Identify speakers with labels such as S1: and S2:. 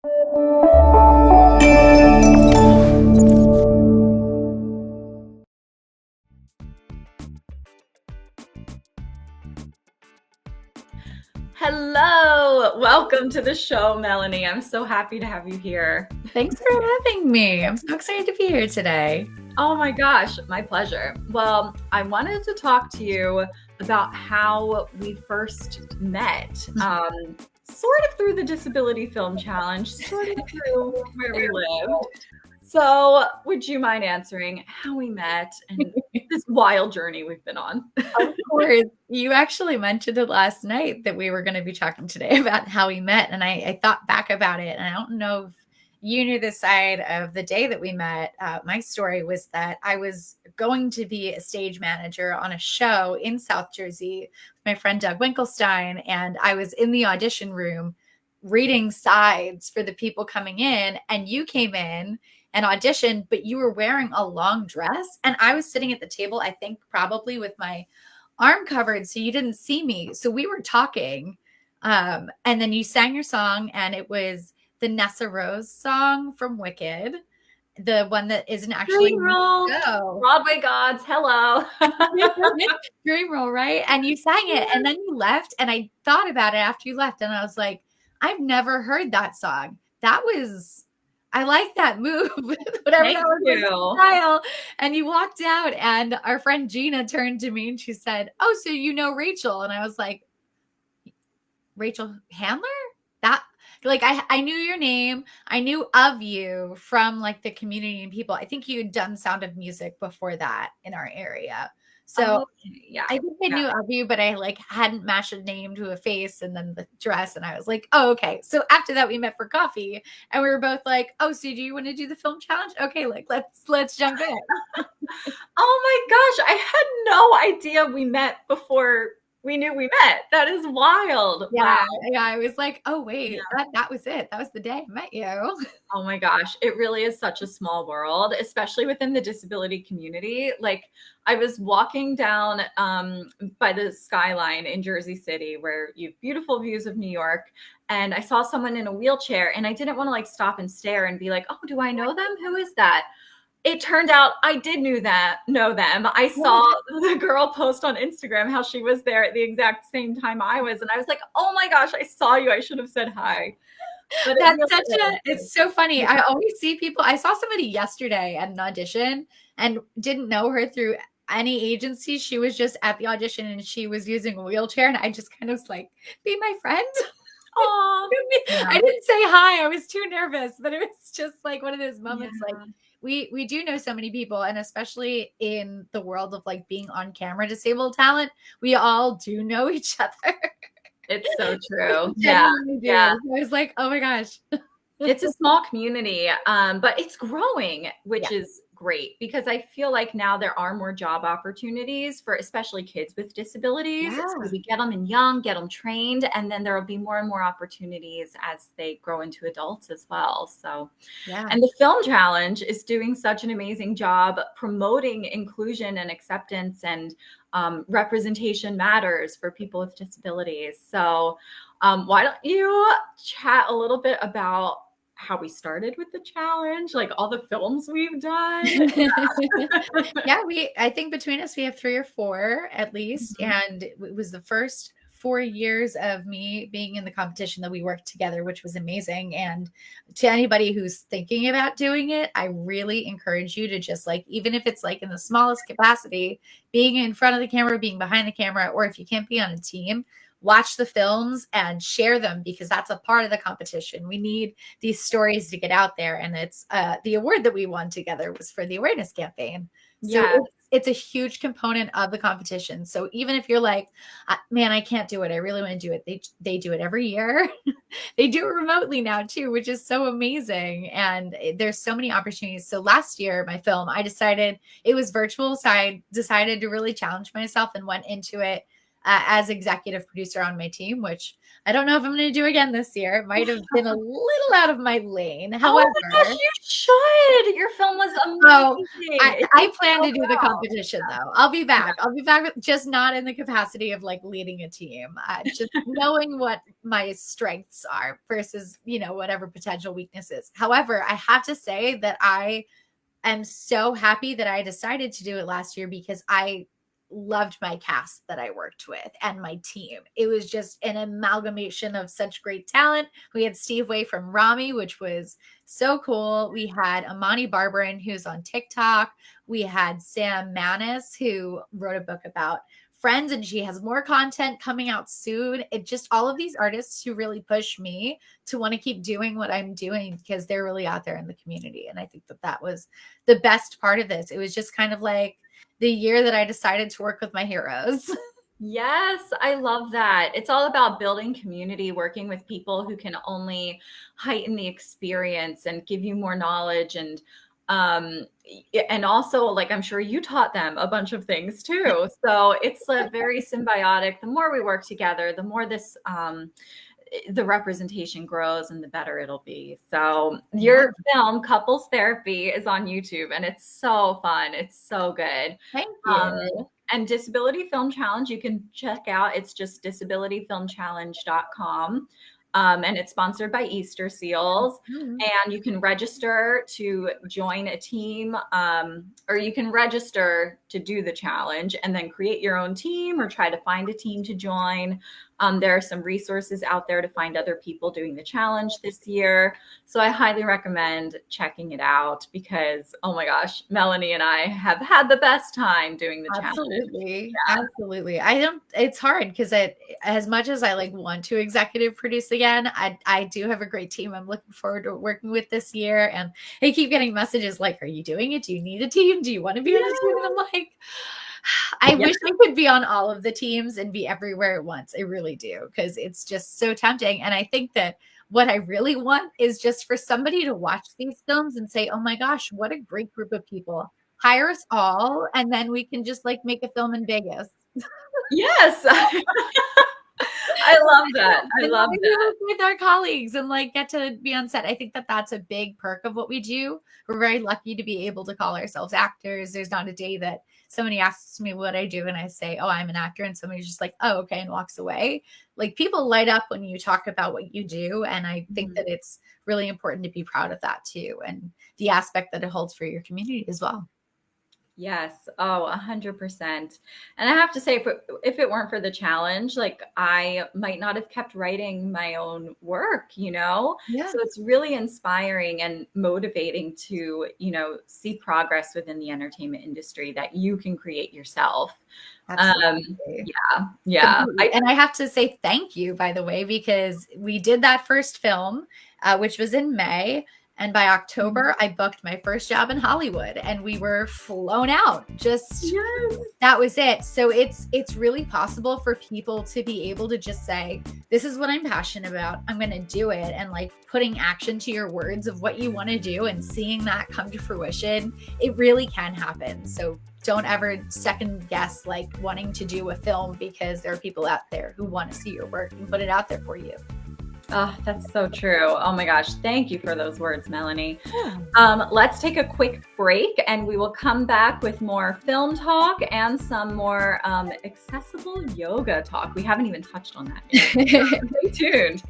S1: Hello, welcome to the show, Melanie. I'm so happy to have you here.
S2: Thanks for having me. I'm so excited to be here today.
S1: Oh my gosh, my pleasure. Well, I wanted to talk to you about how we first met, sort of through the Disability Film Challenge, sort of through where we lived. So, would you mind answering how we met and this wild journey we've been on?
S2: Of course. You actually mentioned it last night that we were going to be talking today about how we met. And I thought back about it. And I don't know if you knew the side of the day that we met. My story was that I was going to be a stage manager on a show in South Jersey with my friend Doug Winkelstein. And I was in the audition room reading sides for the people coming in. And you came in and auditioned, but you were wearing a long dress. And I was sitting at the table, I think probably with my arm covered, so you didn't see me. So we were talking. And then you sang your song, and it was the Nessa Rose song from Wicked, the one that isn't actually
S1: Dream Roll, Broadway Gods, hello.
S2: Dream Roll, right? And you sang it, and then you left, and I thought about it after you left, and I was like, I've never heard that song. I like that move, whatever
S1: Thank
S2: that was
S1: you.
S2: style. And you walked out, and our friend Gina turned to me and she said, "Oh, so you know Rachel?" And I was like, "Rachel Handler?" That like I knew your name. I knew of you from like the community and people. I think you had done Sound of Music before that in our area. So
S1: yeah,
S2: I think I knew of you, but I like hadn't matched a name to a face and then the dress. And I was like, oh, okay. So after that, we met for coffee and we were both like, oh, so do you want to do the film challenge? Okay, like let's jump in.
S1: Oh my gosh, I had no idea we met before we knew we met. That is wild.
S2: Yeah,
S1: Wow.
S2: yeah. I was like, oh wait, that was it. That was the day I met you.
S1: Oh my gosh, it really is such a small world, especially within the disability community. Like I was walking down by the skyline in Jersey City where you have beautiful views of New York, and I saw someone in a wheelchair, and I didn't want to like stop and stare and be like, oh, do I know them? Who is that? It turned out I did know them. I saw the girl post on Instagram how she was there at the exact same time I was. And I was like, oh my gosh, I saw you. I should have said hi.
S2: But it's so funny. I always see people. I saw somebody yesterday at an audition and didn't know her through any agency. She was just at the audition and she was using a wheelchair. And I just kind of was like, be my friend.
S1: Oh,
S2: I didn't say hi. I was too nervous, but it was just like one of those moments like we do know so many people, and especially in the world of like being on camera disabled talent, we all do know each other.
S1: It's so true.
S2: Yeah. I was like, oh my gosh.
S1: It's a small community, but it's growing, which is great because I feel like now there are more job opportunities for especially kids with disabilities. So we get them in young, get them trained, and then there will be more and more opportunities as they grow into adults as well. So, and the Film Challenge is doing such an amazing job promoting inclusion and acceptance and representation matters for people with disabilities. So why don't you chat a little bit about how we started with the challenge, like all the films we've done?
S2: I think between us we have 3 or 4 at least, and it was the first 4 years of me being in the competition that we worked together, which was amazing. And to anybody who's thinking about doing it, I really encourage you to just like, even if it's like in the smallest capacity, being in front of the camera, being behind the camera, or if you can't be on a team, watch the films and share them, because that's a part of the competition. We need these stories to get out there. And it's the award that we won together was for the awareness campaign. So it's a huge component of the competition. So even if you're like, man, I can't do it, I really want to do it, they do it every year. They do it remotely now too, which is so amazing. And there's so many opportunities. So last year, my film, I decided it was virtual. So I decided to really challenge myself and went into it as executive producer on my team, which I don't know if I'm going to do again this year. It might have been a little out of my lane. However,
S1: oh my gosh, you should. Your film was
S2: so
S1: amazing.
S2: I plan to do the competition though. I'll be back. I'll be back, just not in the capacity of like leading a team. Just knowing what my strengths are versus, whatever potential weaknesses. However, I have to say that I am so happy that I decided to do it last year because I loved my cast that I worked with and my team. It was just an amalgamation of such great talent. We had Steve Way from Rami, which was so cool. We had Amani Barbarin, who's on TikTok. We had Sam Manis, who wrote a book about Friends, and she has more content coming out soon. It just all of these artists who really push me to want to keep doing what I'm doing because they're really out there in the community. And I think that was the best part of this. It was just kind of like the year that I decided to work with my heroes.
S1: Yes, I love that. It's all about building community, working with people who can only heighten the experience and give you more knowledge and also, like, I'm sure you taught them a bunch of things too. So it's a very symbiotic. The more we work together, the more the representation grows and the better it'll be. So your film Couples Therapy is on YouTube and it's so fun. It's so good.
S2: Thank you.
S1: And Disability Film Challenge, you can check out. It's just disabilityfilmchallenge.com. And it's sponsored by Easter Seals. And you can register to join a team, or you can register to do the challenge and then create your own team or try to find a team to join. There are some resources out there to find other people doing the challenge this year. So I highly recommend checking it out because, oh my gosh, Melanie and I have had the best time doing the challenge.
S2: Absolutely. Absolutely. It's hard because as much as I like want to executive produce again, I do have a great team I'm looking forward to working with this year. And I keep getting messages like, are you doing it? Do you need a team? Do you want to be on a team? And I'm like, I wish I could be on all of the teams and be everywhere at once. I really do, because it's just so tempting. And I think that what I really want is just for somebody to watch these films and say, oh my gosh, what a great group of people. Hire us all, and then we can just like make a film in Vegas.
S1: Yes. I love that. I love that.
S2: With our colleagues and like get to be on set. I think that that's a big perk of what we do. We're very lucky to be able to call ourselves actors. There's not a day that somebody asks me what I do and I say, oh, I'm an actor. And somebody's just like, oh, okay, and walks away. Like people light up when you talk about what you do. And I think that it's really important to be proud of that too. And the aspect that it holds for your community as well.
S1: Yes. Oh, 100%. And I have to say, if it weren't for the challenge, like I might not have kept writing my own work, Yeah. So it's really inspiring and motivating to, see progress within the entertainment industry that you can create yourself.
S2: Absolutely.
S1: Yeah.
S2: And I have to say thank you, by the way, because we did that first film, which was in May. And by October, I booked my first job in Hollywood and we were flown out. That was it. So it's really possible for people to be able to just say, this is what I'm passionate about. I'm going to do it. And like putting action to your words of what you want to do and seeing that come to fruition, it really can happen. So don't ever second guess like wanting to do a film because there are people out there who want to see your work and put it out there for you.
S1: Oh, that's so true. Oh my gosh. Thank you for those words, Melanie. Let's take a quick break and we will come back with more film talk and some more accessible yoga talk. We haven't even touched on that yet. Stay tuned.